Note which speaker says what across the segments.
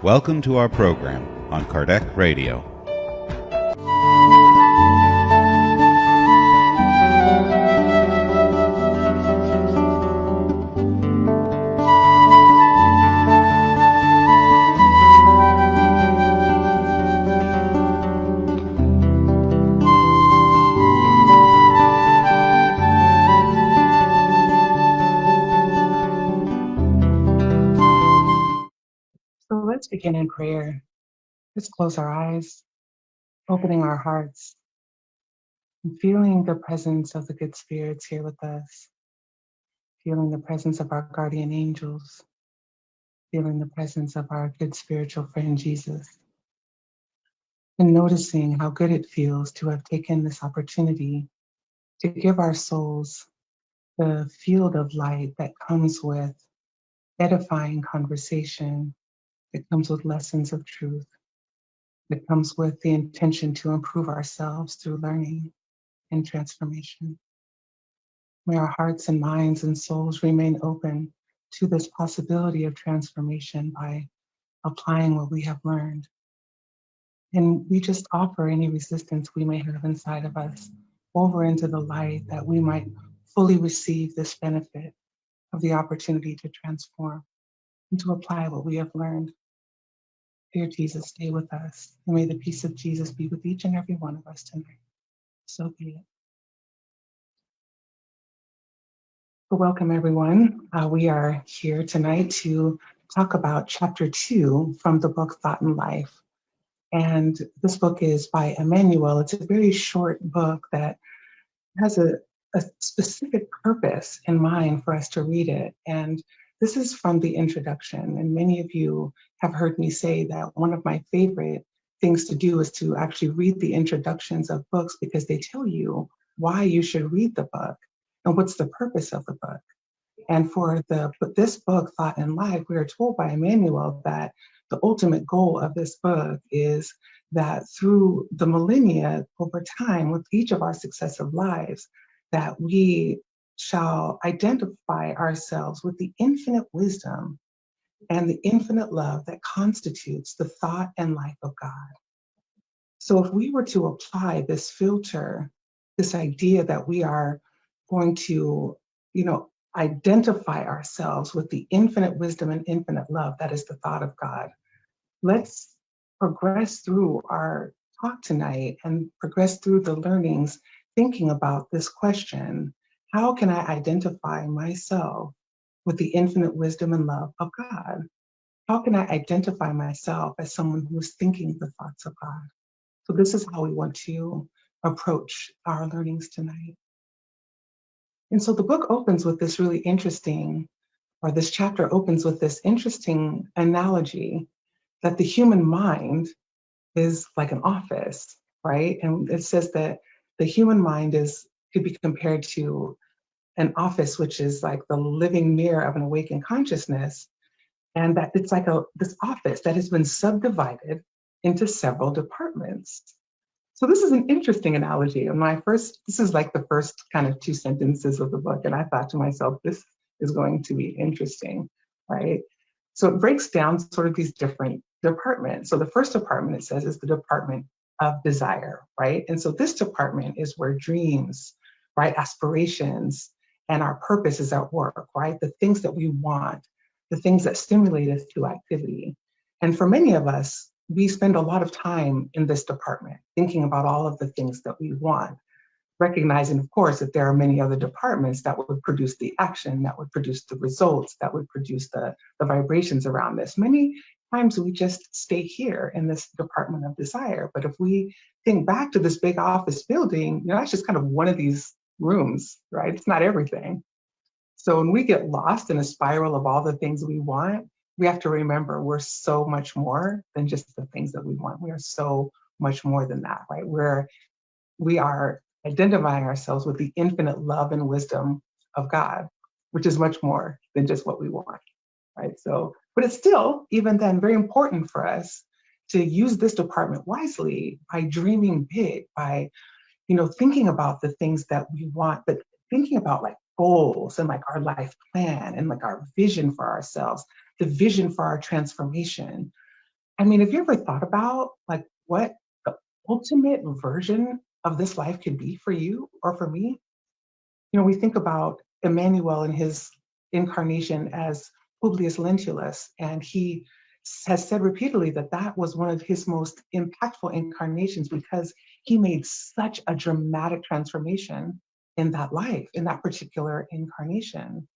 Speaker 1: Welcome to our program on Kardec Radio.
Speaker 2: So let's begin in prayer. Let's close our eyes, opening our hearts, and feeling the presence of the good spirits here with us, feeling the presence of our guardian angels, feeling the presence of our good spiritual friend Jesus, and noticing how good it feels to have taken this opportunity to give our souls the field of light that comes with edifying conversation, that comes with lessons of truth, that comes with the intention to improve ourselves through learning and transformation. May our hearts and minds and souls remain open to this possibility of transformation by applying what we have learned. And we just offer any resistance we may have inside of us over into the light, that we might fully receive this benefit of the opportunity to transform and to apply what we have learned. Dear Jesus, stay with us. And may the peace of Jesus be with each and every one of us tonight. So be it. Welcome, everyone. We are here tonight to talk about Chapter 2 from the book Thought and Life. And this book is by Emmanuel. It's a very short book that has a specific purpose in mind for us to read it. And this is from the introduction. And many of you have heard me say that one of my favorite things to do is to actually read the introductions of books, because they tell you why you should read the book and what's the purpose of the book. And for this book, Thought and Life, we are told by Emmanuel that the ultimate goal of this book is that through the millennia, over time, with each of our successive lives, that we shall identify ourselves with the infinite wisdom and the infinite love that constitutes the thought and life of God. So if we were to apply this filter, this idea that we are going to, identify ourselves with the infinite wisdom and infinite love that is the thought of God, let's progress through our talk tonight and progress through the learnings, thinking about this question: how can I identify myself with the infinite wisdom and love of God? How can I identify myself as someone who is thinking the thoughts of God? So this is how we want to approach our learnings tonight. And so the book opens with this really interesting, or this chapter opens with this interesting analogy that the human mind is like an office, right? And it says that the human mind could be compared to an office, which is like the living mirror of an awakened consciousness, and that it's like this office that has been subdivided into several departments. So this is an interesting analogy. And this is like the first kind of 2 sentences of the book, and I thought to myself, this is going to be interesting, right? So it breaks down sort of these different departments. So the first department, it says, is the department of desire, right? And so this department is where dreams, right, aspirations, and our purpose is at work, right? The things that we want, the things that stimulate us to activity. And for many of us, we spend a lot of time in this department thinking about all of the things that we want, recognizing, of course, that there are many other departments that would produce the action, that would produce the results, that would produce the vibrations around this. Many times we just stay here in this department of desire. But if we think back to this big office building, that's just kind of one of these rooms, right? It's not everything. So when we get lost in a spiral of all the things we want, we have to remember we're so much more than just the things that we want. We are so much more than that, right? We are identifying ourselves with the infinite love and wisdom of God, which is much more than just what we want, right? So, but it's still, even then, very important for us to use this department wisely by dreaming big, by, thinking about the things that we want, but thinking about like goals and like our life plan and like our vision for ourselves, the vision for our transformation, I mean, have you ever thought about like what the ultimate version of this life could be for you or for me? We think about Emmanuel and his incarnation as Publius Lentulus, and he has said repeatedly that that was one of his most impactful incarnations because he made such a dramatic transformation in that life, in that particular incarnation.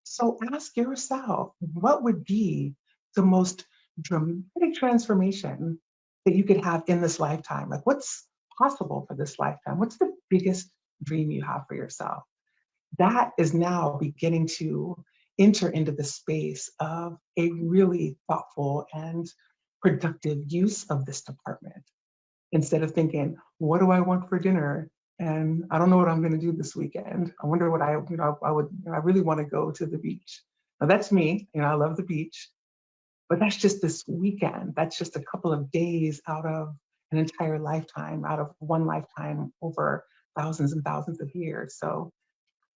Speaker 2: So ask yourself, what would be the most dramatic transformation that you could have in this lifetime? Like, what's possible for this lifetime? What's the biggest dream you have for yourself? That is now beginning to enter into the space of a really thoughtful and productive use of this department. Instead of thinking, what do I want for dinner? And I don't know what I'm going to do this weekend. I wonder what I really want to go to the beach. Now that's me, I love the beach, but that's just this weekend. That's just a couple of days out of an entire lifetime, out of one lifetime over thousands and thousands of years. So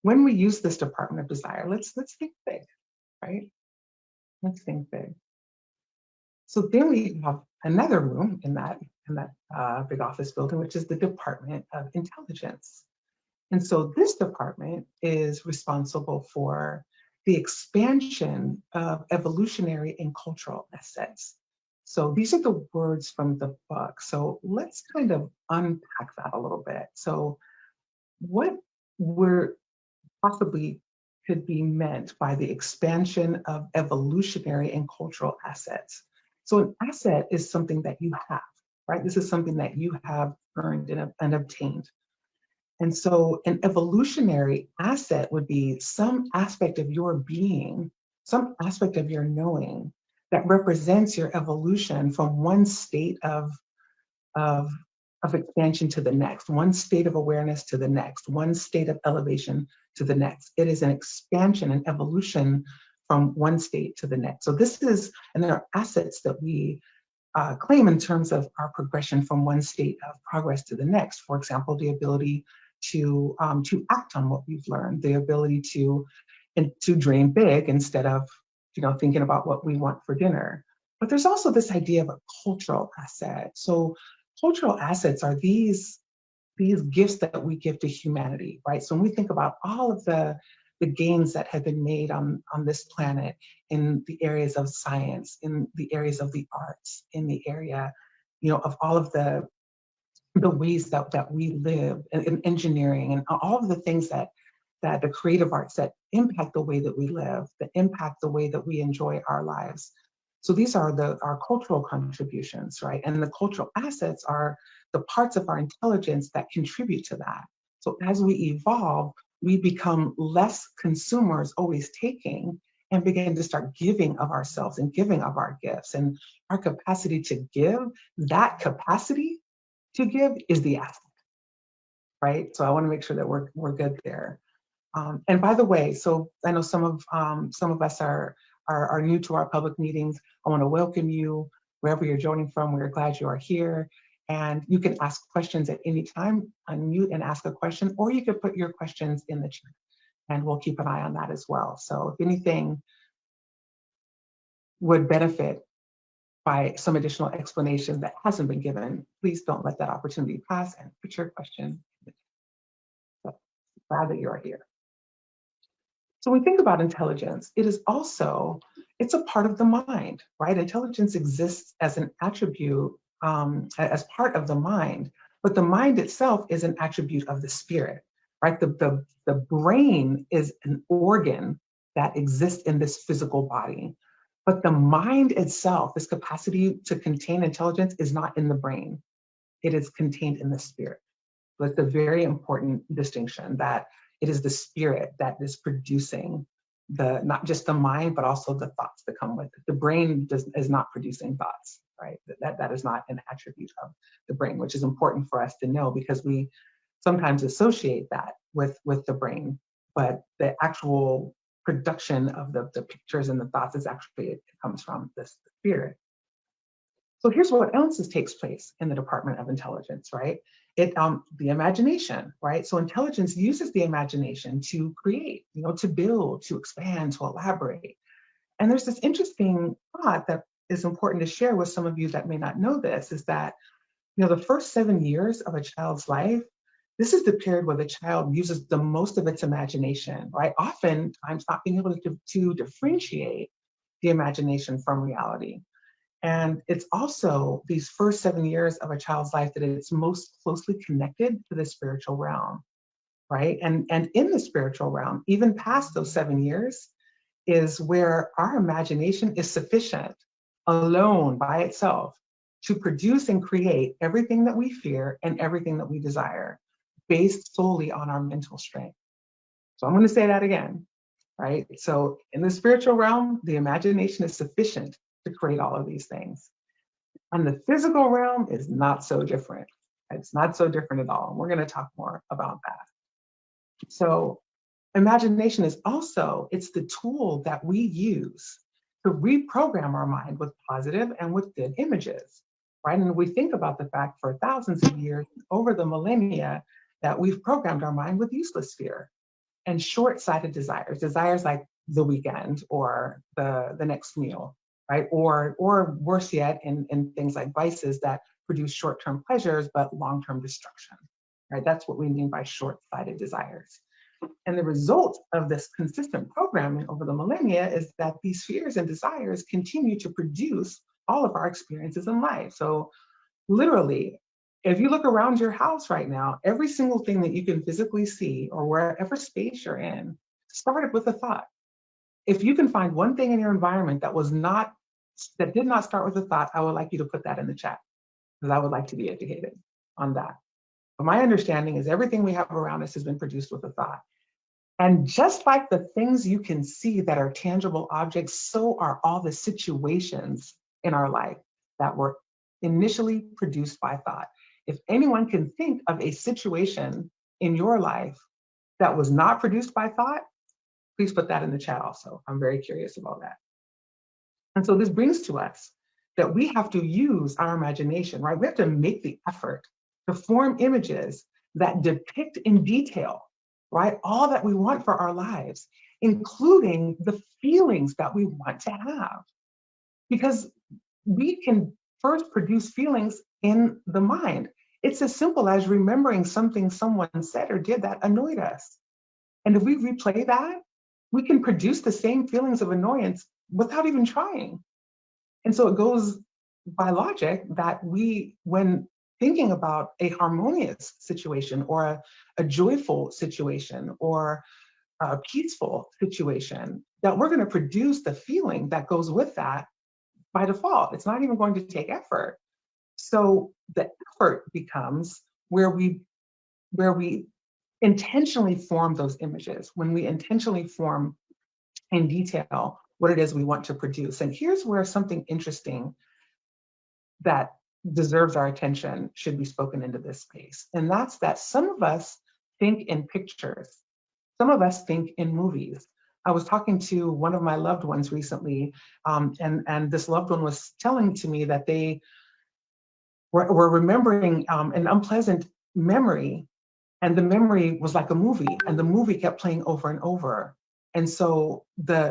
Speaker 2: when we use this department of desire, let's think big, right? Let's think big. So then we have another room in that big office building, which is the Department of Intelligence. And so this department is responsible for the expansion of evolutionary and cultural assets. So these are the words from the book. So let's kind of unpack that a little bit. So what we're possibly could be meant by the expansion of evolutionary and cultural assets. So an asset is something that you have, right? This is something that you have earned and obtained. And so an evolutionary asset would be some aspect of your being, some aspect of your knowing that represents your evolution from one state of, of expansion to the next, one state of awareness to the next, one state of elevation to the next. It is an expansion and evolution from one state to the next. So and there are assets that we claim in terms of our progression from one state of progress to the next. For example, the ability to act on what we've learned, the ability to dream big instead of thinking about what we want for dinner. But there's also this idea of a cultural asset. So cultural assets are these gifts that we give to humanity, right? So when we think about all of the gains that have been made on this planet in the areas of science, in the areas of the arts, in the area, of all of the ways that we live in engineering and all of the things that the creative arts that impact the way that we live, that impact the way that we enjoy our lives. So these are our cultural contributions, right? And the cultural assets are the parts of our intelligence that contribute to that. So as we evolve, we become less consumers, always taking, and begin to start giving of ourselves and giving of our gifts. And our capacity to give, that capacity to give is the asset, right? So I want to make sure that we're good there. And by the way, so I know some of us are new to our public meetings. I want to welcome you wherever you're joining from. We're glad you are here. And you can ask questions at any time, unmute and ask a question, or you could put your questions in the chat and we'll keep an eye on that as well. So if anything would benefit by some additional explanation that hasn't been given, please don't let that opportunity pass and put your question. So glad that you're here. So when we think about intelligence, it's a part of the mind, right? Intelligence exists as an attribute, as part of the mind, but the mind itself is an attribute of the spirit, right? The brain is an organ that exists in this physical body, but the mind itself, this capacity to contain intelligence, is not in the brain. It is contained in the spirit. So it's a very important distinction that it is the spirit that is producing not just the mind, but also the thoughts that come with it. The brain is not producing thoughts, right? That is not an attribute of the brain, which is important for us to know because we sometimes associate that with the brain, but the actual production of the pictures and the thoughts it comes from the spirit. So here's what else takes place in the Department of Intelligence, right? The imagination, right? So intelligence uses the imagination to create, to build, to expand, to elaborate. And there's this interesting thought that is important to share with some of you that may not know this is that, the first 7 years of a child's life, this is the period where the child uses the most of its imagination, right? Oftentimes not being able to differentiate the imagination from reality. And it's also these first 7 years of a child's life that it's most closely connected to the spiritual realm, right? And in the spiritual realm, even past those 7 years, is where our imagination is sufficient alone by itself to produce and create everything that we fear and everything that we desire based solely on our mental strength. So I'm going to say that again, right? So in the spiritual realm, the imagination is sufficient to create all of these things. On the physical realm is not so different. It's not so different at all. And we're going to talk more about that. So imagination is also, it's the tool that we use to reprogram our mind with positive and with good images, right? And we think about the fact for thousands of years, over the millennia, that we've programmed our mind with useless fear and short-sighted desires like the weekend or the next meal, right? Or worse yet, in things like vices that produce short-term pleasures but long-term destruction, right? That's what we mean by short-sighted desires. And the result of this consistent programming over the millennia is that these fears and desires continue to produce all of our experiences in life. So literally, if you look around your house right now, every single thing that you can physically see or wherever space you're in started with a thought. If you can find one thing in your environment that did not start with a thought, I would like you to put that in the chat, because I would like to be educated on that. But my understanding is everything we have around us has been produced with a thought. And just like the things you can see that are tangible objects, so are all the situations in our life that were initially produced by thought. If anyone can think of a situation in your life that was not produced by thought, please put that in the chat also. I'm very curious about that. And so this brings to us that we have to use our imagination, right? We have to make the effort to form images that depict in detail, right, all that we want for our lives, including the feelings that we want to have. Because we can first produce feelings in the mind. It's as simple as remembering something someone said or did that annoyed us. And if we replay that, we can produce the same feelings of annoyance without even trying. And so it goes by logic that when thinking about a harmonious situation or a joyful situation or a peaceful situation, that we're going to produce the feeling that goes with that by default. It's not even going to take effort. So the effort becomes where we intentionally form those images, when we intentionally form in detail what it is we want to produce. And here's where something interesting that deserves our attention should be spoken into this space. And that's that some of us think in pictures. Some of us think in movies. I was talking to one of my loved ones recently, and this loved one was telling to me that they were remembering an unpleasant memory, and the memory was like a movie, and the movie kept playing over and over. And so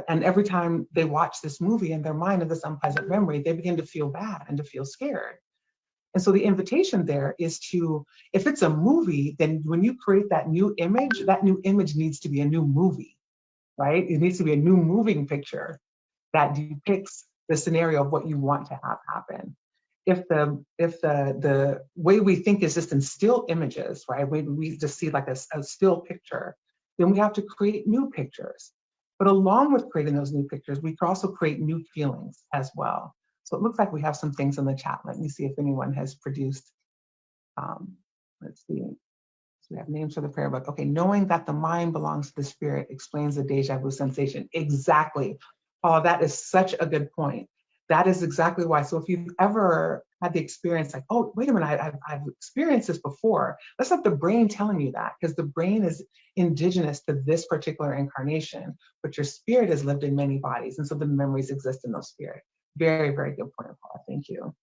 Speaker 2: every time they watch this movie in their mind of this unpleasant memory, they begin to feel bad and to feel scared. And so the invitation there is to, if it's a movie, then when you create that new image needs to be a new movie, right? It needs to be a new moving picture that depicts the scenario of what you want to have happen. If the way we think is just in still images, right? We just see like a still picture, then we have to create new pictures. But along with creating those new pictures, we can also create new feelings as well. So it looks like we have some things in the chat. Let me see if anyone has produced. Let's see. So we have names for the prayer book. Okay, knowing that the mind belongs to the spirit explains the deja vu sensation. Exactly. Oh, that is such a good point. That is exactly why. So if you've ever had the experience like, oh, wait a minute, I've experienced this before. That's not the brain telling you that, because the brain is indigenous to this particular incarnation, but your spirit has lived in many bodies. And so the memories exist in those spirit. Very, very good point, Paula. Thank you.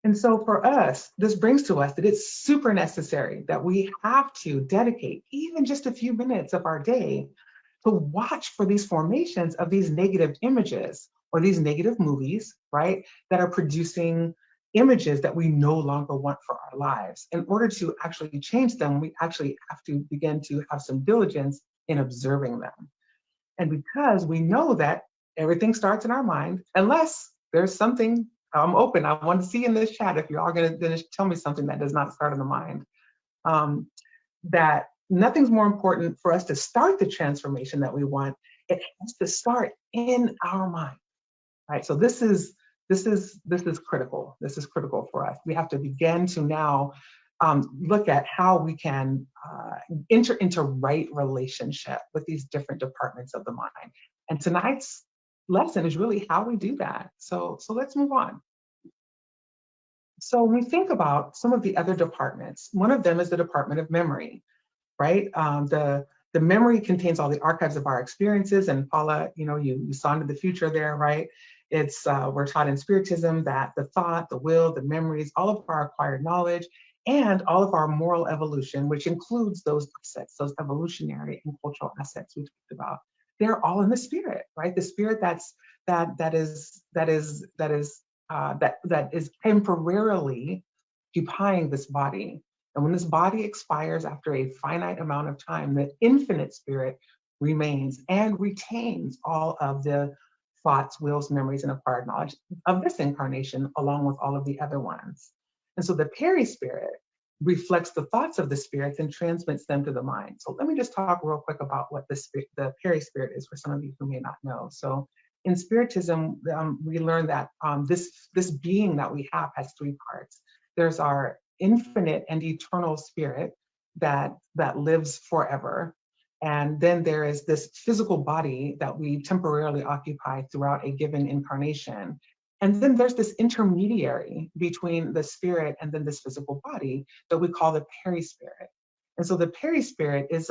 Speaker 2: And so for us, this brings to us that it's super necessary that we have to dedicate even just a few minutes of our day to watch for these formations of these negative images or these negative movies, right, that are producing images that we no longer want for our lives. In order to actually change them, we actually have to begin to have some diligence in observing them. And because we know that everything starts in our mind, unless there's something, I'm open. I want to see in this chat if you're all going to tell me something that does not start in the mind. That nothing's more important for us to start the transformation that we want. It has to start in our mind, right? So this is critical. This is critical for us. We have to begin to now look at how we can enter into right relationship with these different departments of the mind. And tonight's lesson is really how we do that. So let's move on. So when we think about some of the other departments, one of them is the Department of Memory, right? The memory contains all the archives of our experiences, and Paula, you saw into the future there, right? It's we're taught in Spiritism that the thought, the will, the memories, all of our acquired knowledge, and all of our moral evolution, which includes those assets, those evolutionary and cultural assets we talked about, they're all in the spirit, right? The spirit that is temporarily occupying this body. And when this body expires after a finite amount of time, the infinite spirit remains and retains all of the thoughts, wills, memories, and acquired knowledge of this incarnation, along with all of the other ones. And so the perispirit reflects the thoughts of the spirits and transmits them to the mind. So let me just talk real quick about what the perispirit is for some of you who may not know. So in Spiritism, we learn that this being that we have has three parts. There's our infinite and eternal spirit that lives forever. And then there is this physical body that we temporarily occupy throughout a given incarnation. And then there's this intermediary between the spirit and then this physical body that we call the perispirit. And so the perispirit is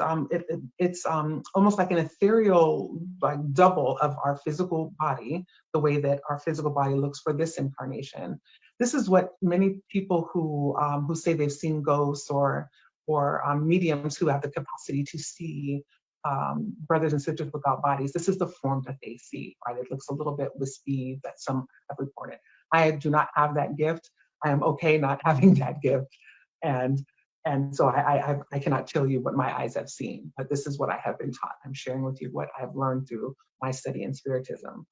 Speaker 2: it's almost like an ethereal like double of our physical body, the way that our physical body looks for this incarnation. This is what many people who say they've seen ghosts or mediums who have the capacity to see brothers and sisters without bodies. This is the form that they see, right? It looks a little bit wispy that some have reported. I do not have that gift. I am okay not having that gift. And so I cannot tell you what my eyes have seen, but this is what I have been taught. I'm sharing with you what I've learned through my study in Spiritism.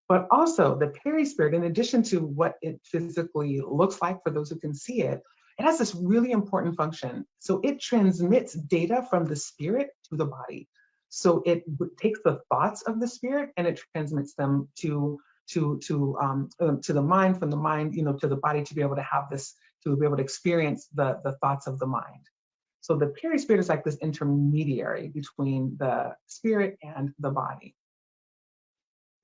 Speaker 2: But also the perispirit, in addition to what it physically looks like for those who can see it, it has this really important function. So it transmits data from the spirit to the body. So it takes the thoughts of the spirit and it transmits them to the mind, from the mind, to the body, to be able to have this, to be able to experience the thoughts of the mind. So the perispirit is like this intermediary between the spirit and the body.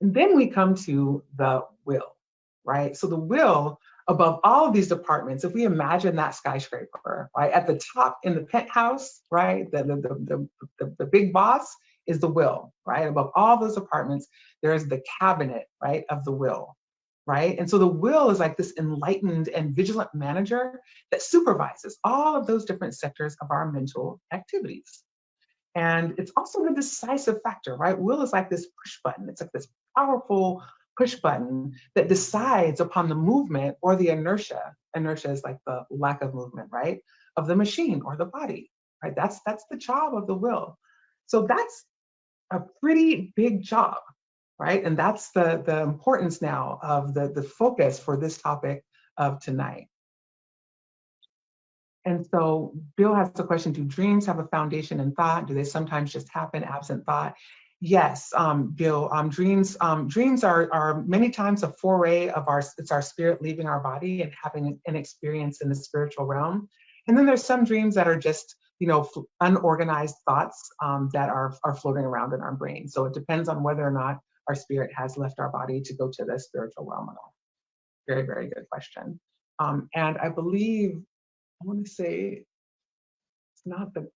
Speaker 2: And then we come to the will, right? So the will, above all of these departments, if we imagine that skyscraper, right, at the top in the penthouse, right, the big boss is the will, right? Above all those apartments, there is the cabinet, right, of the will, right? And so the will is like this enlightened and vigilant manager that supervises all of those different sectors of our mental activities. And it's also the decisive factor, right? Will is like this push button. It's like this powerful push button that decides upon the movement or the inertia. Inertia is like the lack of movement, right? Of the machine or the body, right? That's the job of the will. So that's a pretty big job, right? And that's the importance now of the focus for this topic of tonight. And so Bill has the question, do dreams have a foundation in thought? Do they sometimes just happen absent thought? Yes, Bill, dreams are many times a foray of it's our spirit leaving our body and having an experience in the spiritual realm. And then there's some dreams that are just, unorganized thoughts that are floating around in our brain. So it depends on whether or not our spirit has left our body to go to the spiritual realm at all. Very, very good question. And I believe, I want to say it's not the,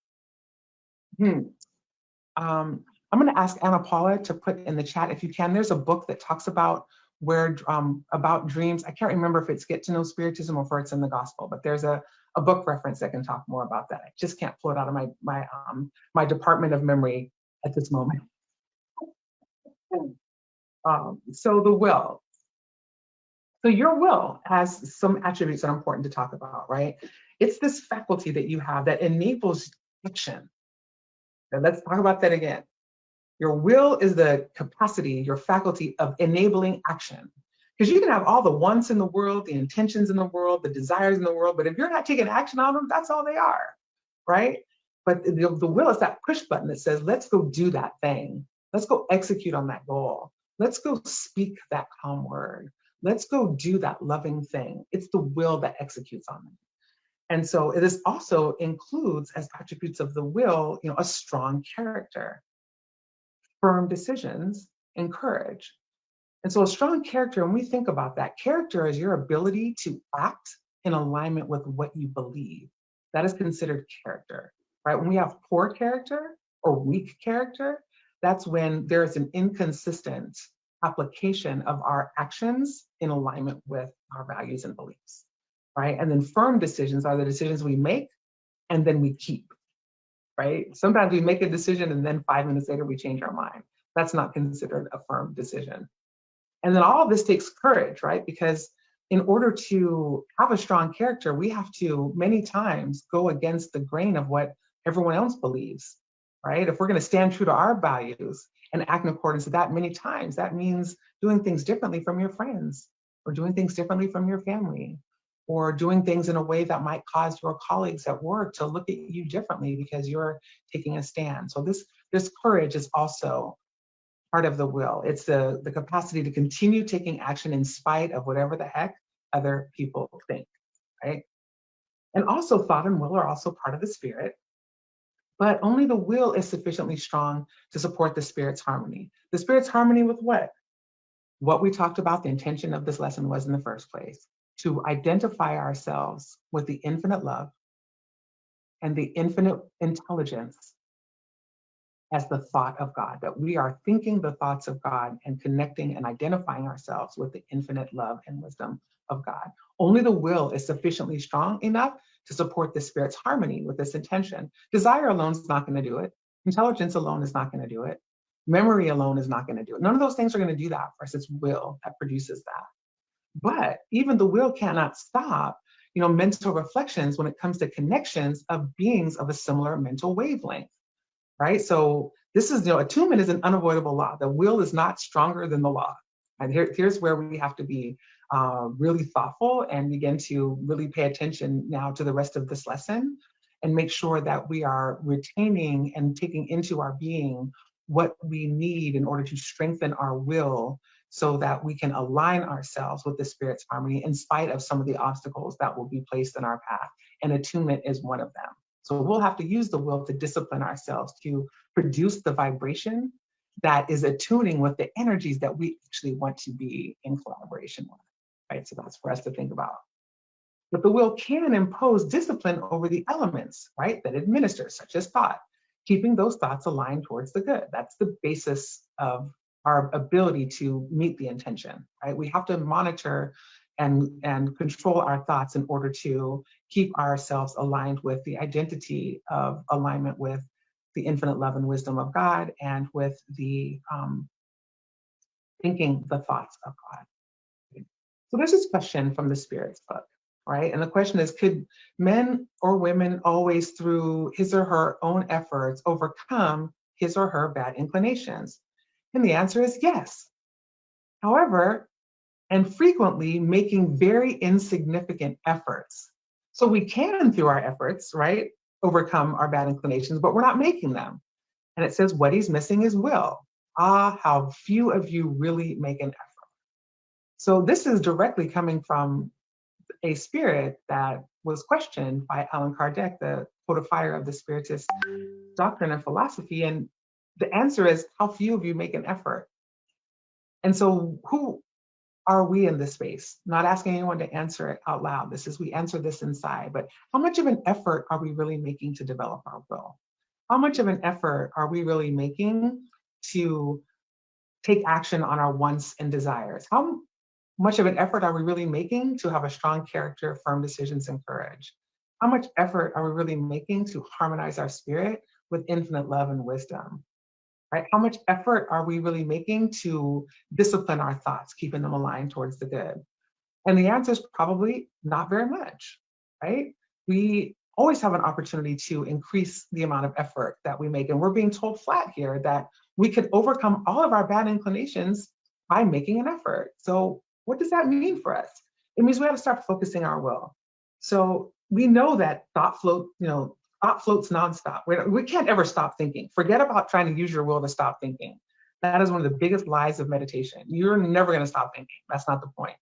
Speaker 2: I'm going to ask Anna Paula to put in the chat if you can. There's a book that talks about about dreams. I can't remember if it's Get to Know Spiritism or if it's in the Gospel, but there's a book reference that can talk more about that. I just can't pull it out of my department of memory at this moment. So the will. So your will has some attributes that are important to talk about, right? It's this faculty that you have that enables action. And let's talk about that again. Your will is the capacity, your faculty of enabling action. Because you can have all the wants in the world, the intentions in the world, the desires in the world, but if you're not taking action on them, that's all they are, right? But the will is that push button that says, let's go do that thing. Let's go execute on that goal. Let's go speak that calm word. Let's go do that loving thing. It's the will that executes on it. And so this also includes as attributes of the will, a strong character, firm decisions, and courage. And so a strong character, when we think about that, character is your ability to act in alignment with what you believe. That is considered character, right? When we have poor character or weak character, that's when there's an inconsistent application of our actions in alignment with our values and beliefs, right? And then firm decisions are the decisions we make and then we keep, right? Sometimes we make a decision and then 5 minutes later we change our mind. That's not considered a firm decision. And then all of this takes courage, right? Because in order to have a strong character, we have to many times go against the grain of what everyone else believes, right? If we're going to stand true to our values and act in accordance with that, many times that means doing things differently from your friends, or doing things differently from your family, or doing things in a way that might cause your colleagues at work to look at you differently because you're taking a stand. So this courage is also part of the will. It's the capacity to continue taking action in spite of whatever the heck other people think, right? And also thought and will are also part of the spirit, but only the will is sufficiently strong to support the spirit's harmony. The spirit's harmony with what? What we talked about, the intention of this lesson was in the first place, to identify ourselves with the infinite love and the infinite intelligence as the thought of God, that we are thinking the thoughts of God and connecting and identifying ourselves with the infinite love and wisdom of God. Only the will is sufficiently strong enough to support the spirit's harmony with this intention. Desire alone is not going to do it. Intelligence alone is not going to do it. Memory alone is not going to do it. None of those things are going to do that for us. It's will that produces that. But even the will cannot stop, mental reflections when it comes to connections of beings of a similar mental wavelength. Right? So this is, attunement is an unavoidable law. The will is not stronger than the law. And here's where we have to be really thoughtful and begin to really pay attention now to the rest of this lesson and make sure that we are retaining and taking into our being what we need in order to strengthen our will so that we can align ourselves with the spirit's harmony in spite of some of the obstacles that will be placed in our path. And attunement is one of them. So we'll have to use the will to discipline ourselves to produce the vibration that is attuning with the energies that we actually want to be in collaboration with, right? So that's for us to think about. But the will can impose discipline over the elements, right, that administer, such as thought, keeping those thoughts aligned towards the good. That's the basis of our ability to meet the intention, right? We have to monitor and control our thoughts in order to keep ourselves aligned with the identity of alignment with the infinite love and wisdom of God and with the thinking the thoughts of God. So there's this question from the Spirit's book, right? And the question is, could men or women always through his or her own efforts overcome his or her bad inclinations? And the answer is yes. However, and frequently making very insignificant efforts. So we can, through our efforts, right, overcome our bad inclinations, but we're not making them. And it says what he's missing is will. Ah, how few of you really make an effort. So this is directly coming from a spirit that was questioned by Allan Kardec, the codifier of the Spiritist doctrine and philosophy. And the answer is how few of you make an effort. And so who are we in this space? Not asking anyone to answer it out loud. This is, we answer this inside, but how much of an effort are we really making to develop our will? How much of an effort are we really making to take action on our wants and desires? How much of an effort are we really making to have a strong character, firm decisions, and courage? How much effort are we really making to harmonize our spirit with infinite love and wisdom? right? How much effort are we really making to discipline our thoughts, keeping them aligned towards the good? And the answer is probably not very much, right? We always have an opportunity to increase the amount of effort that we make. And we're being told flat here that we can overcome all of our bad inclinations by making an effort. So what does that mean for us? It means we have to start focusing our will. So we know that thought floats nonstop. We can't ever stop thinking. Forget about trying to use your will to stop thinking. That is one of the biggest lies of meditation. You're never going to stop thinking. That's not the point.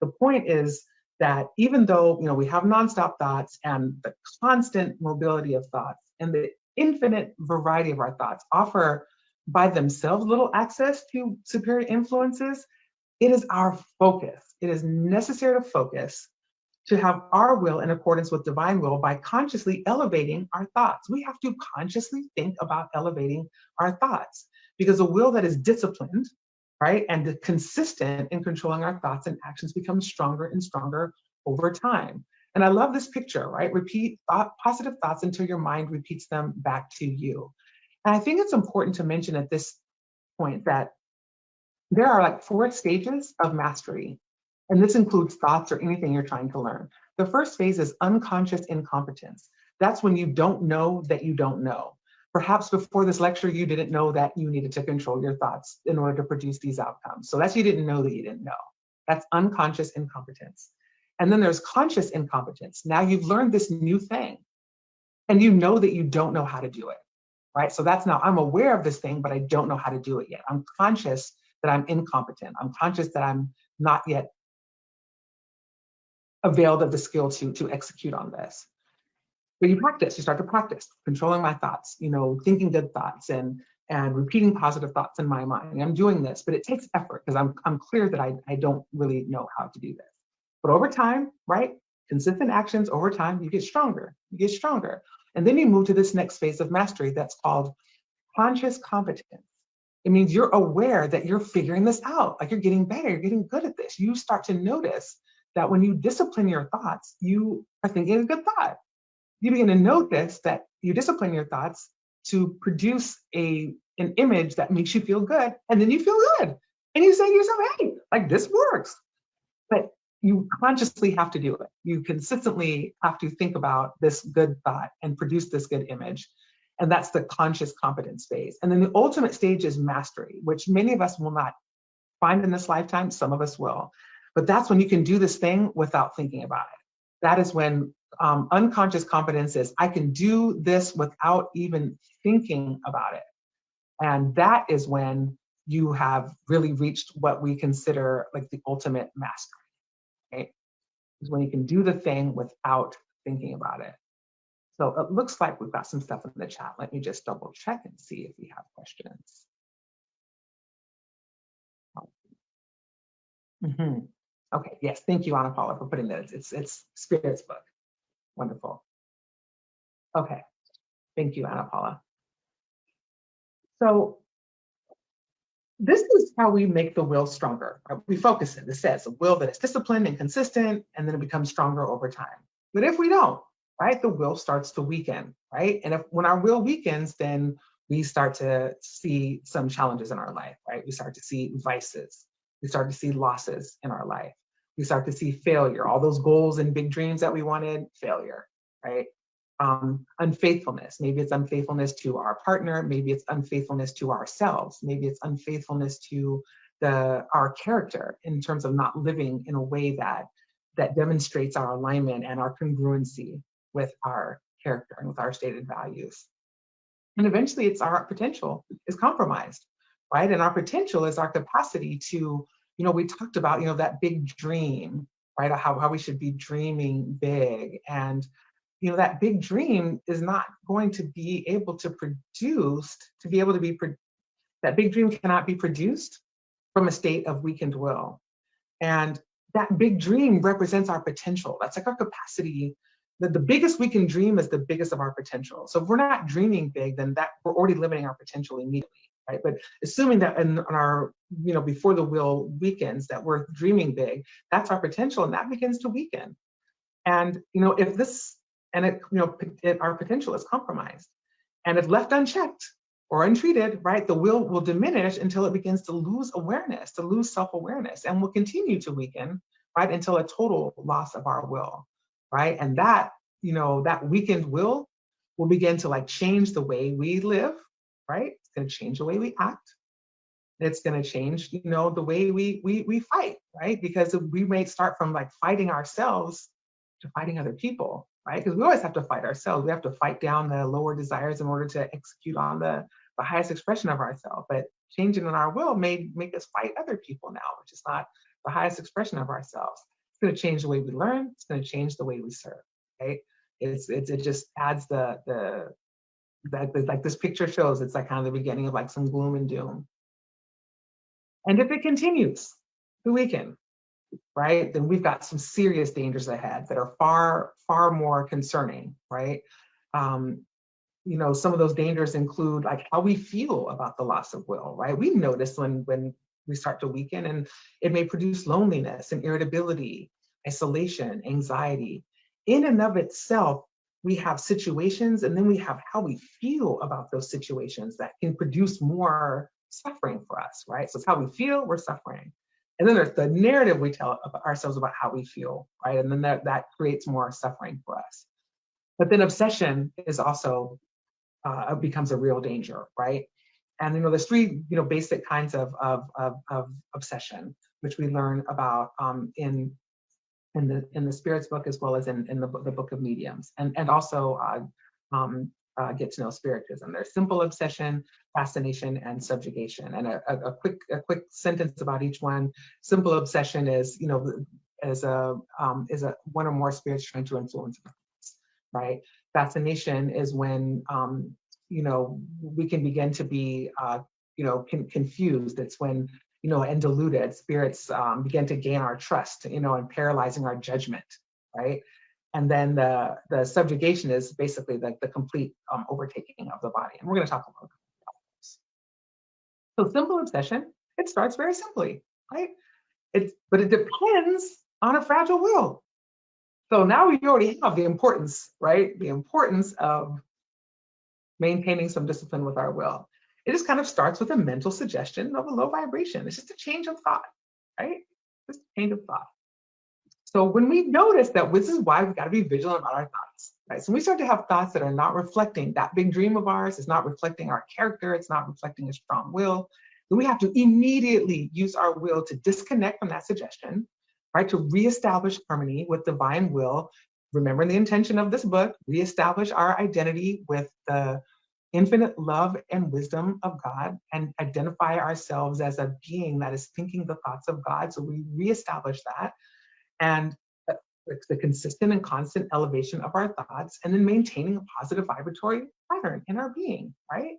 Speaker 2: The point is that even though we have nonstop thoughts and the constant mobility of thoughts and the infinite variety of our thoughts offer by themselves little access to superior influences, it is our focus. It is necessary to focus to have our will in accordance with divine will by consciously elevating our thoughts. We have to consciously think about elevating our thoughts, because a will that is disciplined, right, and consistent in controlling our thoughts and actions becomes stronger and stronger over time. And I love this picture, right? Repeat positive thoughts until your mind repeats them back to you. And I think it's important to mention at this point that there are like 4 stages of mastery. And this includes thoughts or anything you're trying to learn. The first phase is unconscious incompetence. That's when you don't know that you don't know. Perhaps before this lecture, you didn't know that you needed to control your thoughts in order to produce these outcomes. So that's you didn't know that you didn't know. That's unconscious incompetence. And then there's conscious incompetence. Now you've learned this new thing and you know that you don't know how to do it, right? So that's now I'm aware of this thing, but I don't know how to do it yet. I'm conscious that I'm incompetent. I'm conscious that I'm not yet availed of the skill to execute on this. But you start to practice controlling my thoughts, thinking good thoughts and repeating positive thoughts in my mind. I'm doing this, but it takes effort because I'm clear that I don't really know how to do this. But over time, right? Consistent actions over time, you get stronger. And then you move to this next phase of mastery that's called conscious competence. It means you're aware that you're figuring this out, like you're getting better, you're getting good at this. You start to notice that when you discipline your thoughts, you are thinking a good thought. You begin to notice that you discipline your thoughts to produce an image that makes you feel good, and then you feel good. And you say to yourself, hey, like this works. But you consciously have to do it. You consistently have to think about this good thought and produce this good image. And that's the conscious competence phase. And then the ultimate stage is mastery, which many of us will not find in this lifetime. Some of us will. But that's when you can do this thing without thinking about it. That is when unconscious competence is, I can do this without even thinking about it. And that is when you have really reached what we consider like the ultimate mastery, right? Is when you can do the thing without thinking about it. So it looks like we've got some stuff in the chat. Let me just double check and see if we have questions. Mm-hmm. Okay, yes, thank you, Anna Paula, for putting that. It's Spirit's book. Wonderful. Okay, thank you, Anna Paula. So this is how we make the will stronger. Right? We focus it. It says a will that is disciplined and consistent, and then it becomes stronger over time. But if we don't, right, the will starts to weaken, right? And when our will weakens, then we start to see some challenges in our life, right? We start to see vices. We start to see losses in our life. We start to see failure. All those goals and big dreams that we wanted, failure, right? Unfaithfulness. Maybe it's unfaithfulness to our partner. Maybe it's unfaithfulness to ourselves. Maybe it's unfaithfulness to our character in terms of not living in a way that demonstrates our alignment and our congruency with our character and with our stated values. And eventually it's our potential is compromised, right? And our potential is our capacity to, we talked about, that big dream, right? How we should be dreaming big. And, that big dream is not going to be able to that big dream cannot be produced from a state of weakened will. And that big dream represents our potential. That's like our capacity. The biggest we can dream is the biggest of our potential. So if we're not dreaming big, then we're already limiting our potential immediately, right? But assuming that in our, before the will weakens, that we're dreaming big, that's our potential, and that begins to weaken. And if this, and our potential is compromised, and if left unchecked, or untreated, right, the will diminish until it begins to lose awareness, to lose self-awareness, and will continue to weaken, right, until a total loss of our will, right? And that, that weakened will begin to like change the way we live, right? It's going to change the way we act. It's going to change, the way we fight, right? Because we may start from like fighting ourselves to fighting other people, right? Because we always have to fight ourselves. We have to fight down the lower desires in order to execute on the highest expression of ourselves. But changing in our will may make us fight other people now, which is not the highest expression of ourselves. It's going to change the way we learn. It's going to change the way we serve, right? It just adds like this picture shows, it's like kind of the beginning of like some gloom and doom. And if it continues to weaken, right, then we've got some serious dangers ahead that are far, far more concerning, right? Some of those dangers include like how we feel about the loss of will, right? We notice when we start to weaken, and it may produce loneliness and irritability, isolation, anxiety. In and of itself, we have situations, and then we have how we feel about those situations that can produce more suffering for us, right? So it's how we feel, we're suffering. And then there's the narrative we tell ourselves about how we feel, right? And then that creates more suffering for us. But then obsession is also becomes a real danger, right? And there's three basic kinds of obsession, which we learn about in the Spirits book, as well as in the book of Mediums, and also get to know Spiritism. There's simple obsession, fascination, and subjugation. And a quick sentence about each one. Simple obsession is is a one or more spirits trying to influence us, right? Fascination is when we can begin to be confused. It's when and deluded spirits begin to gain our trust, and paralyzing our judgment, right? And then the subjugation is basically the complete overtaking of the body. And we're going to talk about this. So simple obsession, it starts very simply, right? But it depends on a fragile will. So now we already have the importance, right? The importance of maintaining some discipline with our will. It just kind of starts with a mental suggestion of a low vibration. It's just a change of thought, right? Just a change of thought. So when we notice that, this is why we've got to be vigilant about our thoughts, right? So when we start to have thoughts that are not reflecting that big dream of ours, it's not reflecting our character, it's not reflecting a strong will, then we have to immediately use our will to disconnect from that suggestion, right? To reestablish harmony with divine will. Remember the intention of this book, reestablish our identity with the infinite love and wisdom of God, and identify ourselves as a being that is thinking the thoughts of God. So we reestablish that. And the consistent and constant elevation of our thoughts, and then maintaining a positive vibratory pattern in our being, right?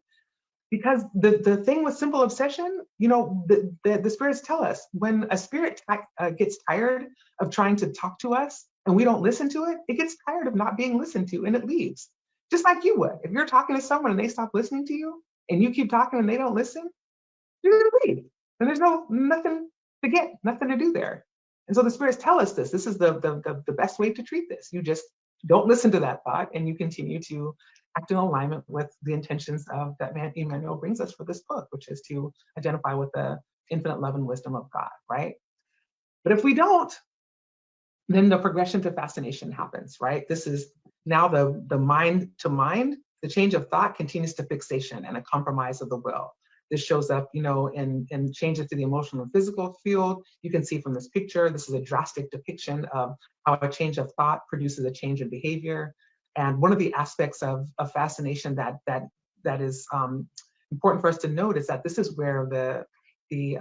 Speaker 2: Because the thing with simple obsession, the spirits tell us, when a spirit gets tired of trying to talk to us and we don't listen to it, it gets tired of not being listened to and it leaves. Just like you would. If you're talking to someone and they stop listening to you and you keep talking and they don't listen, you're going to leave. And there's nothing to get, nothing to do there. And so the spirits tell us this. This is the best way to treat this. You just don't listen to that thought, and you continue to act in alignment with the intentions of that man Emmanuel brings us for this book, which is to identify with the infinite love and wisdom of God, right? But if we don't, then the progression to fascination happens, right? This is now the mind to mind. The change of thought continues to fixation and a compromise of the will. This shows up, in changes to the emotional and physical field. You can see from this picture, this is a drastic depiction of how a change of thought produces a change in behavior. And one of the aspects of fascination that is important for us to note is that this is where the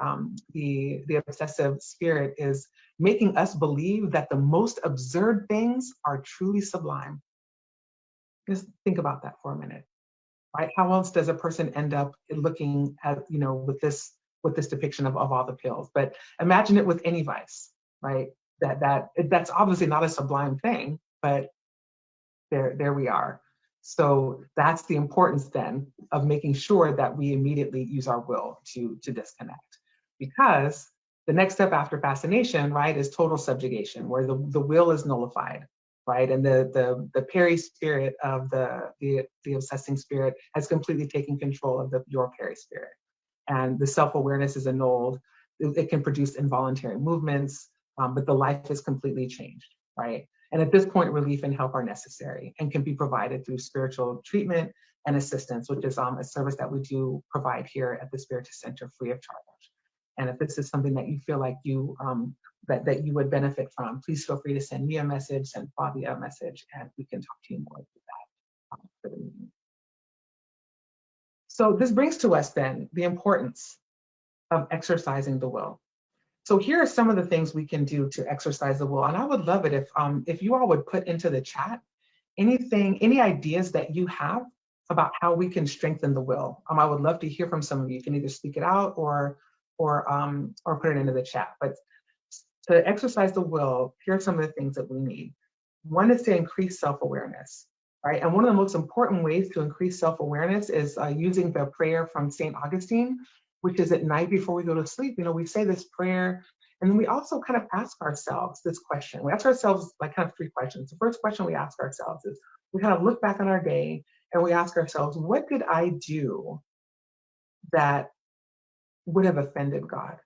Speaker 2: obsessive spirit is making us believe that the most absurd things are truly sublime. Just think about that for a minute. Right? How else does a person end up looking at, with this depiction of all the pills? But imagine it with any vice, right? That's obviously not a sublime thing, but there we are. So that's the importance then of making sure that we immediately use our will to disconnect, because the next step after fascination, right, is total subjugation, where the will is nullified. right? And the peri spirit of the obsessing spirit has completely taken control of your peri spirit. And the self-awareness is annulled. It can produce involuntary movements, but the life is completely changed, right? And at this point, relief and help are necessary and can be provided through spiritual treatment and assistance, which is a service that we do provide here at the Spiritism Center free of charge. And if this is something that you feel like you that you would benefit from, please feel free to send me a message, send Flavia a message, and we can talk to you more about that for the meeting. So this brings to us then the importance of exercising the will. So here are some of the things we can do to exercise the will. And I would love it if you all would put into the chat any ideas that you have about how we can strengthen the will. I would love to hear from some of you. You can either speak it out or put it into the chat. But to exercise the will, here are some of the things that we need. One is to increase self-awareness, right? And one of the most important ways to increase self-awareness is using the prayer from St. Augustine, which is at night before we go to sleep. You know, we say this prayer, and then we also kind of ask ourselves this question. We ask ourselves like kind of three questions. The first question we ask ourselves is, we kind of look back on our day and we ask ourselves, what did I do that would have offended God?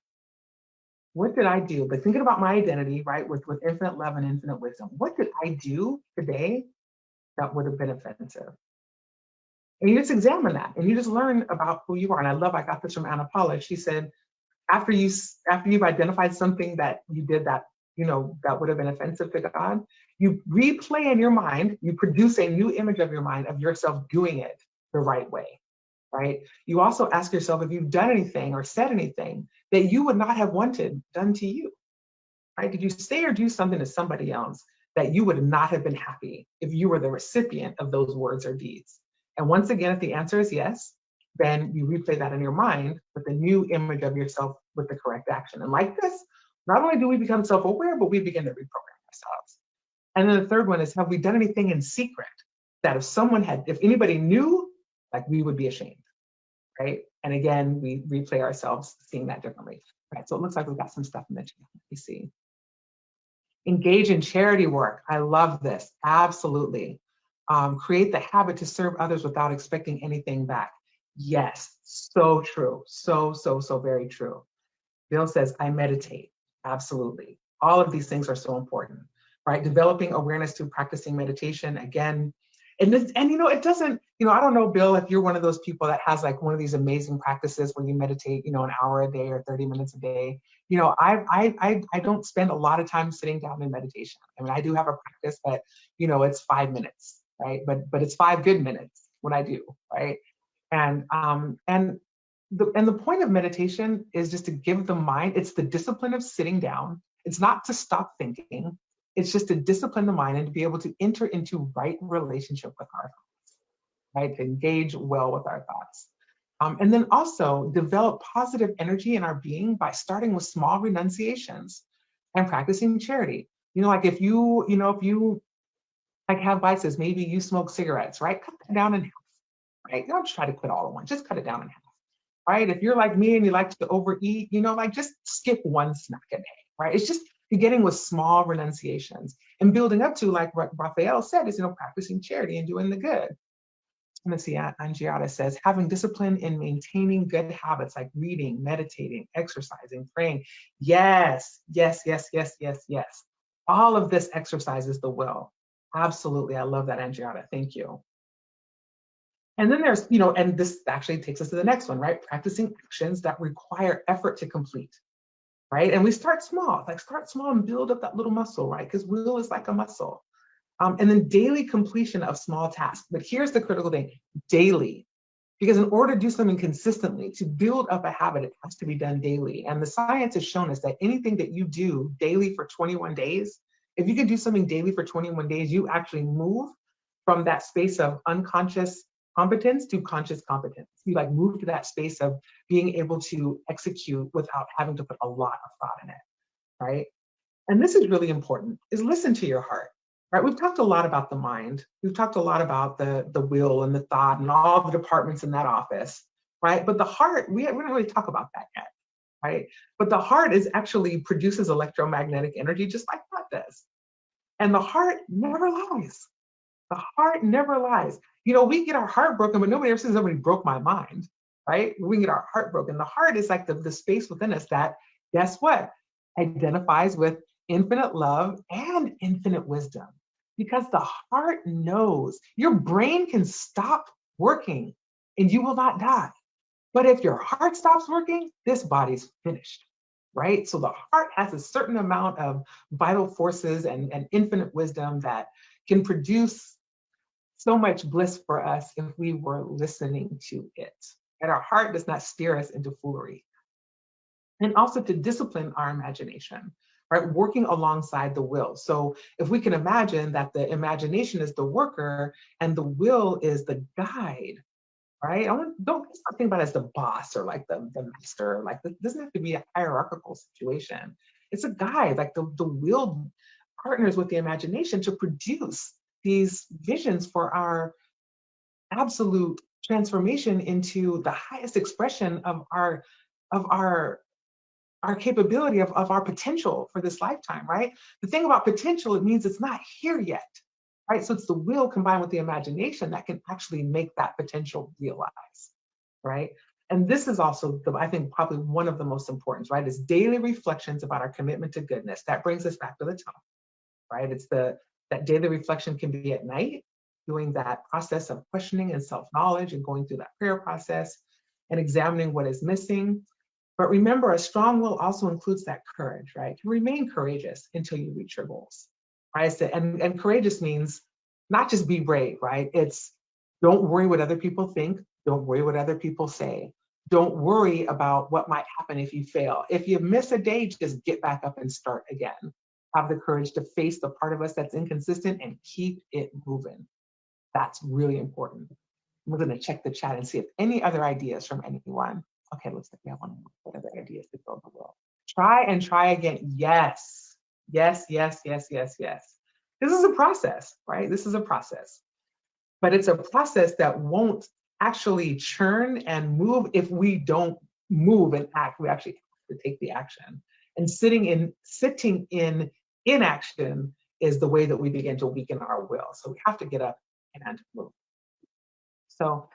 Speaker 2: What did I do? But thinking about my identity, right, with infinite love and infinite wisdom, what did I do today that would have been offensive? And you just examine that and you just learn about who you are. And I got this from Anna Paula. She said, after you've identified something that you did that, you know, that would have been offensive to God, you replay in your mind, you produce a new image of your mind of yourself doing it the right way, right? You also ask yourself if you've done anything or said anything that you would not have wanted done to you, right? Did you say or do something to somebody else that you would not have been happy if you were the recipient of those words or deeds? And once again, if the answer is yes, then you replay that in your mind with a new image of yourself with the correct action. And like this, not only do we become self-aware, but we begin to reprogram ourselves. And then the third one is, have we done anything in secret that if anybody knew, like we would be ashamed, right? And again, we replay ourselves seeing that differently, right? So it looks like we've got some stuff in the chat. You see. Engage in charity work. I love this, absolutely. Create the habit to serve others without expecting anything back. Yes, so true. So very true. Bill says, I meditate. Absolutely. All of these things are so important, right? Developing awareness through practicing meditation, again. And you know, it doesn't, you know, I don't know, Bill, if you're one of those people that has like one of these amazing practices where you meditate, you know, an hour a day or 30 minutes a day. You know, I don't spend a lot of time sitting down in meditation. I mean, I do have a practice, but you know, it's 5 minutes, right? But it's 5 good minutes when I do, right? And the point of meditation is just to give the mind, it's the discipline of sitting down. It's not to stop thinking. It's just to discipline the mind and to be able to enter into right relationship with our thoughts, right? To engage well with our thoughts. And then also develop positive energy in our being by starting with small renunciations and practicing charity. You know, like if you like have vices, maybe you smoke cigarettes, right? Cut that down in half, right? Don't try to quit all at once, just cut it down in half, right? If you're like me and you like to overeat, you know, like just skip one snack a day, right? It's just beginning with small renunciations and building up to, like what Raphael said, is, you know, practicing charity and doing the good. Let's see, Angiata says, having discipline in maintaining good habits like reading, meditating, exercising, praying. Yes. All of this exercises the will. Absolutely, I love that, Angiata, thank you. And then there's, you know, and this actually takes us to the next one, right? Practicing actions that require effort to complete, right? And we start small and build up that little muscle, right? Because will is like a muscle. And then daily completion of small tasks. But here's the critical thing, daily. Because in order to do something consistently, to build up a habit, it has to be done daily. And the science has shown us that anything that you do daily for 21 days, if you can do something daily for 21 days, you actually move from that space of unconscious competence to conscious competence. You like move to that space of being able to execute without having to put a lot of thought in it, right? And this is really important, is listen to your heart. Right, we've talked a lot about the mind. We've talked a lot about the will and the thought and all the departments in that office, right? But the heart, we don't really talk about that yet, right? But the heart actually produces electromagnetic energy just like that does. And the heart never lies. The heart never lies. We get our heart broken, but nobody ever says somebody broke my mind, right? We can get our heart broken. The heart is like the space within us that, guess what? Identifies with infinite love and infinite wisdom. Because the heart knows. Your brain can stop working and you will not die. But if your heart stops working, this body's finished, right? So the heart has a certain amount of vital forces and infinite wisdom that can produce so much bliss for us if we were listening to it. And our heart does not steer us into foolery. And also to discipline our imagination, right? Working alongside the will. So if we can imagine that the imagination is the worker and the will is the guide, right? Don't think about it as the boss or like the master. Like, it doesn't have to be a hierarchical situation. It's a guide, like the will partners with the imagination to produce these visions for our absolute transformation into the highest expression of our capability, of our potential for this lifetime, right? The thing about potential, it means it's not here yet, right? So it's the will combined with the imagination that can actually make that potential realize, right? And this is also, I think, probably one of the most important, right? Is daily reflections about our commitment to goodness. That brings us back to the top, right? It's that daily reflection can be at night, doing that process of questioning and self-knowledge and going through that prayer process and examining what is missing. But remember, a strong will also includes that courage, right? To remain courageous until you reach your goals, right? So, and courageous means not just be brave, right? It's don't worry what other people think. Don't worry what other people say. Don't worry about what might happen if you fail. If you miss a day, just get back up and start again. Have the courage to face the part of us that's inconsistent and keep it moving. That's really important. We're going to check the chat and see if any other ideas from anyone. Okay, looks like we have one more. What other ideas to build the will? Try and try again. Yes, yes, yes, yes, yes, yes. This is a process, right? This is a process. But it's a process that won't actually churn and move if we don't move and act. We actually have to take the action. And sitting in inaction is the way that we begin to weaken our will. So we have to get up and move. So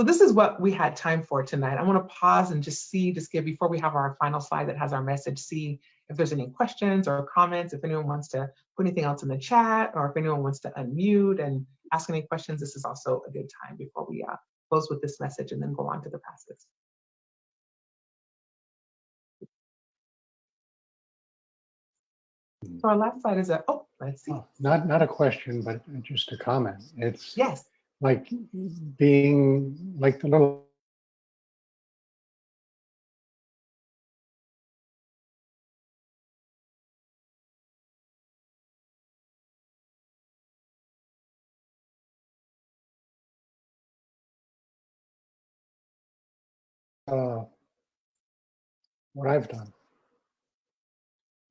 Speaker 2: this is what we had time for tonight. I want to pause and just give, before we have our final slide that has our message, see if there's any questions or comments, if anyone wants to put anything else in the chat, or if anyone wants to unmute and ask any questions. This is also a good time before we close with this message and then go on to the passes. So our last slide is let's see.
Speaker 3: Not a question, but just a comment. It's
Speaker 2: yes,
Speaker 3: like being like the little what I've done.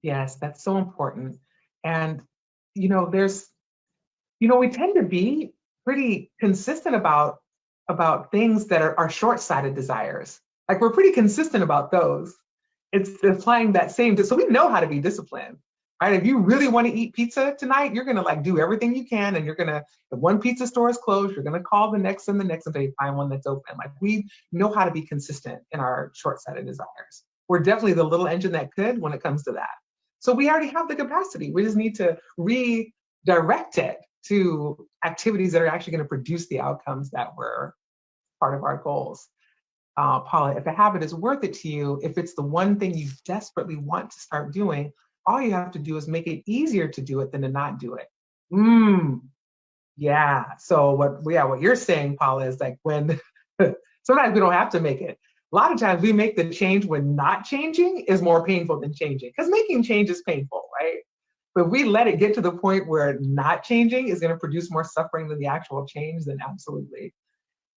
Speaker 2: Yes, that's so important. And we tend to be pretty consistent about things that are short-sighted desires. Like, we're pretty consistent about those. It's applying that same, so we know how to be disciplined, right? If you really want to eat pizza tonight, you're gonna like do everything you can, and you're gonna, if one pizza store is closed, you're gonna call the next and the next until you find one that's open. Like, we know how to be consistent in our short-sighted desires. We're definitely the little engine that could when it comes to that. So we already have the capacity. We just need to redirect it to activities that are actually going to produce the outcomes that were part of our goals. Paula, if a habit is worth it to you, if it's the one thing you desperately want to start doing, all you have to do is make it easier to do it than to not do it. Yeah. So what you're saying, Paula, is like when sometimes we don't have to make it. A lot of times we make the change when not changing is more painful than changing, because making change is painful, right? But we let it get to the point where not changing is going to produce more suffering than the actual change, then absolutely.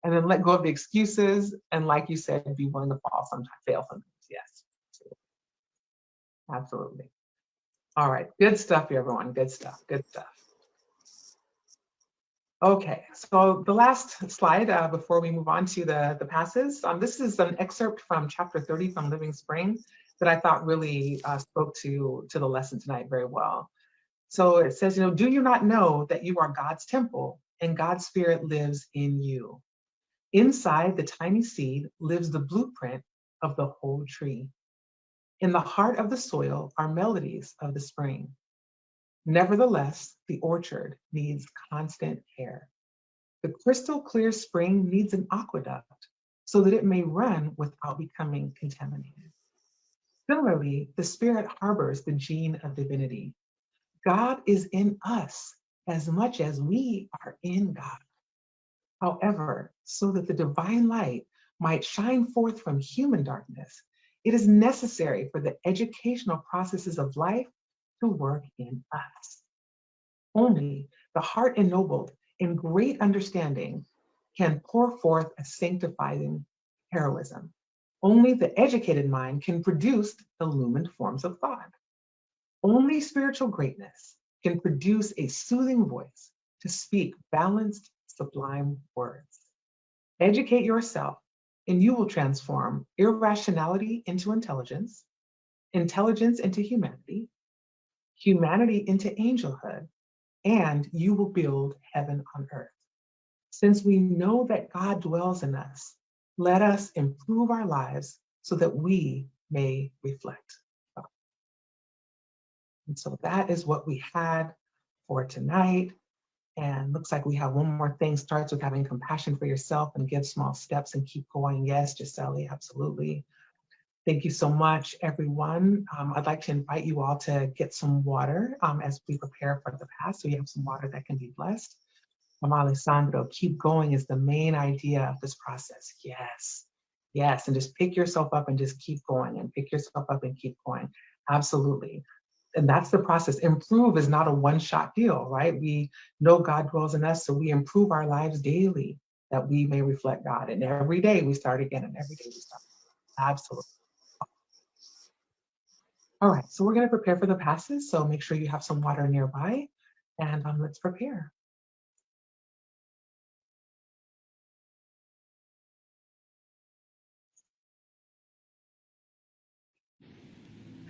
Speaker 2: And then let go of the excuses. And like you said, be willing to fail sometimes. Yes, absolutely. All right, good stuff, everyone. Good stuff, good stuff. Okay, so the last slide before we move on to the passes. This is an excerpt from chapter 30 from Living Spring that I thought really spoke to the lesson tonight very well. So it says, do you not know that you are God's temple and God's spirit lives in you? Inside the tiny seed lives the blueprint of the whole tree. In the heart of the soil are melodies of the spring. Nevertheless, the orchard needs constant care. The crystal clear spring needs an aqueduct so that it may run without becoming contaminated. Similarly, the spirit harbors the gene of divinity. God is in us as much as we are in God. However, so that the divine light might shine forth from human darkness, it is necessary for the educational processes of life to work in us. Only the heart ennobled in great understanding can pour forth a sanctifying heroism. Only the educated mind can produce illumined forms of thought. Only spiritual greatness can produce a soothing voice to speak balanced, sublime words. Educate yourself, and you will transform irrationality into intelligence, intelligence into humanity, humanity into angelhood, and you will build heaven on earth. Since we know that God dwells in us, let us improve our lives so that we may reflect God. And so that is what we had for tonight. And looks like we have one more thing. Starts with having compassion for yourself and give small steps and keep going. Yes, Gisele, absolutely. Thank you so much, everyone. I'd like to invite you all to get some water as we prepare for the Pass. So you have some water that can be blessed. Alessandro, keep going is the main idea of this process. Yes, yes. And just pick yourself up and just keep going and pick yourself up and keep going. Absolutely. And that's the process. Improve is not a one-shot deal, right? We know God dwells in us, so we improve our lives daily that we may reflect God. And every day we start again, and every day we start. Absolutely. All right, so we're going to prepare for the passes. So make sure you have some water nearby, and let's prepare.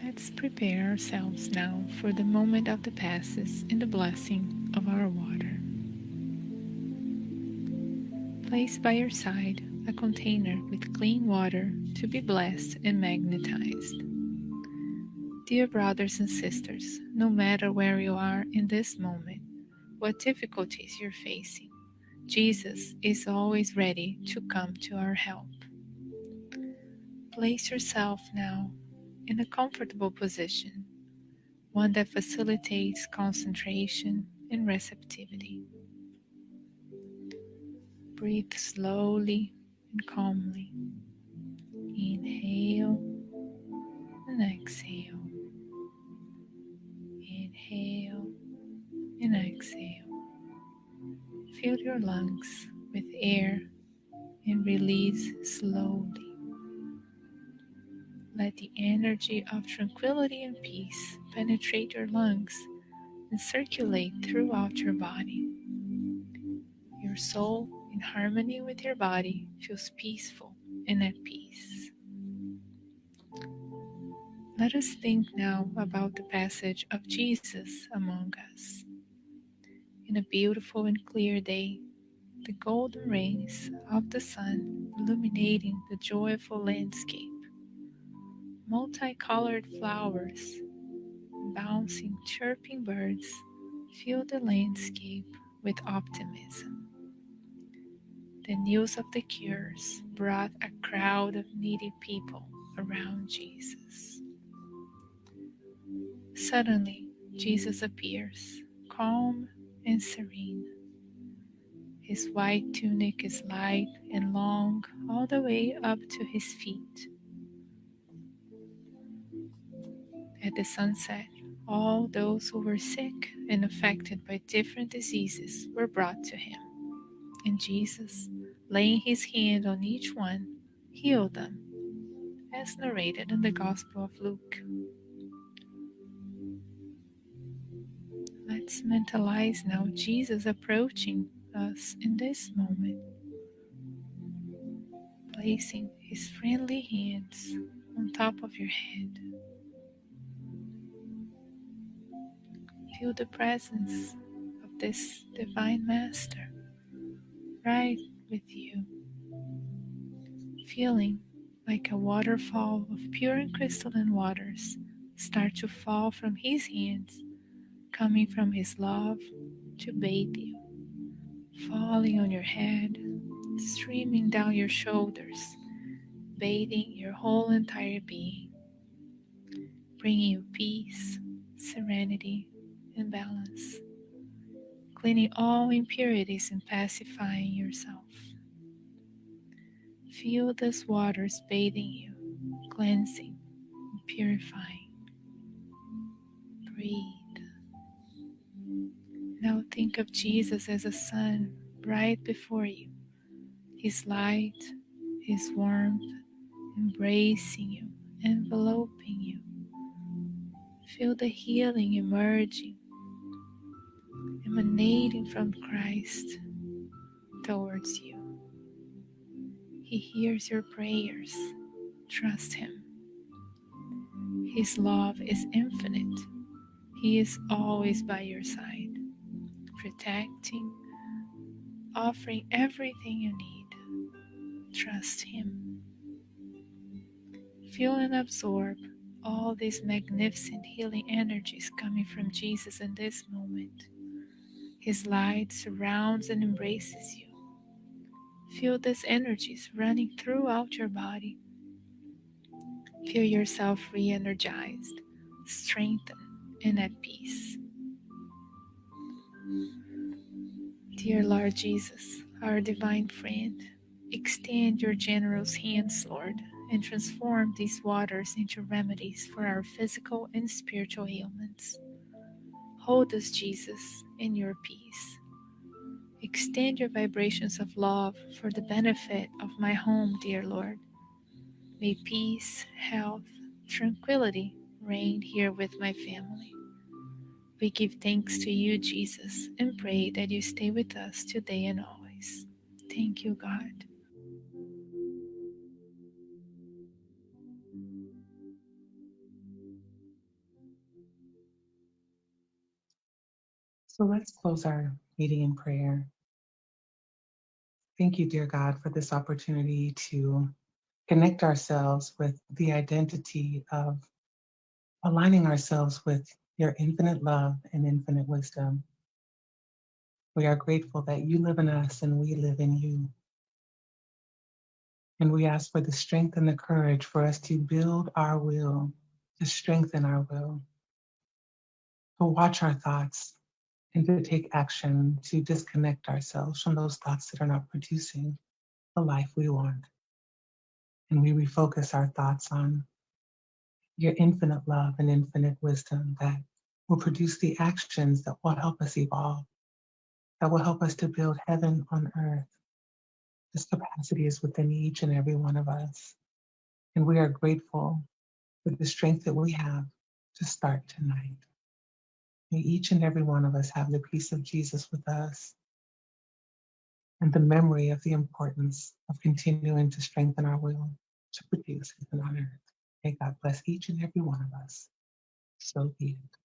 Speaker 4: Let's prepare ourselves now for the moment of the passes and the blessing of our water. Place by your side a container with clean water to be blessed and magnetized. Dear brothers and sisters, no matter where you are in this moment, what difficulties you're facing, Jesus is always ready to come to our help. Place yourself now in a comfortable position, one that facilitates concentration and receptivity. Breathe slowly and calmly. Inhale and exhale. Inhale and exhale. Fill your lungs with air and release slowly. Let the energy of tranquility and peace penetrate your lungs and circulate throughout your body. Your soul, in harmony with your body, feels peaceful and at peace. Let us think now about the passage of Jesus among us. In a beautiful and clear day, the golden rays of the sun illuminating the joyful landscape, multicolored flowers, bouncing, chirping birds fill the landscape with optimism. The news of the cures brought a crowd of needy people around Jesus. Suddenly, Jesus appears, calm and serene. His white tunic is light and long all the way up to his feet. At the sunset, all those who were sick and affected by different diseases were brought to him, and Jesus, laying his hand on each one, healed them, as narrated in the Gospel of Luke. Let's mentalize now Jesus approaching us in this moment, placing his friendly hands on top of your head. Feel the presence of this divine master right with you, feeling like a waterfall of pure and crystalline waters start to fall from his hands, coming from his love to bathe you, falling on your head, streaming down your shoulders, bathing your whole entire being, bringing you peace, serenity, and balance, cleaning all impurities and pacifying yourself. Feel these waters bathing you, cleansing and purifying. Breathe. Now think of Jesus as a sun right before you, his light, his warmth, embracing you, enveloping you. Feel the healing emerging, emanating from Christ towards you. He hears your prayers. Trust him. His love is infinite. He is always by your side, protecting, offering everything you need. Trust him. Feel and absorb all these magnificent healing energies coming from Jesus in this moment. His light surrounds and embraces you. Feel these energies running throughout your body. Feel yourself re-energized, strengthened, and at peace. Dear Lord Jesus, our divine friend, extend your generous hands, Lord, and transform these waters into remedies for our physical and spiritual ailments. Hold us, Jesus, in your peace. Extend your vibrations of love for the benefit of my home, dear Lord. May peace, health, tranquility reign here with my family. We give thanks to you, Jesus, and pray that you stay with us today and always. Thank you, God.
Speaker 2: So let's close our meeting in prayer. Thank you, dear God, for this opportunity to connect ourselves with the identity of aligning ourselves with your infinite love and infinite wisdom. We are grateful that you live in us and we live in you. And we ask for the strength and the courage for us to build our will, to strengthen our will, to watch our thoughts, and to take action to disconnect ourselves from those thoughts that are not producing the life we want. And we refocus our thoughts on your infinite love and infinite wisdom that will produce the actions that will help us evolve, that will help us to build heaven on earth. This capacity is within each and every one of us. And we are grateful for the strength that we have to start tonight. May each and every one of us have the peace of Jesus with us and the memory of the importance of continuing to strengthen our will to produce heaven on earth. May God bless each and every one of us. So be it.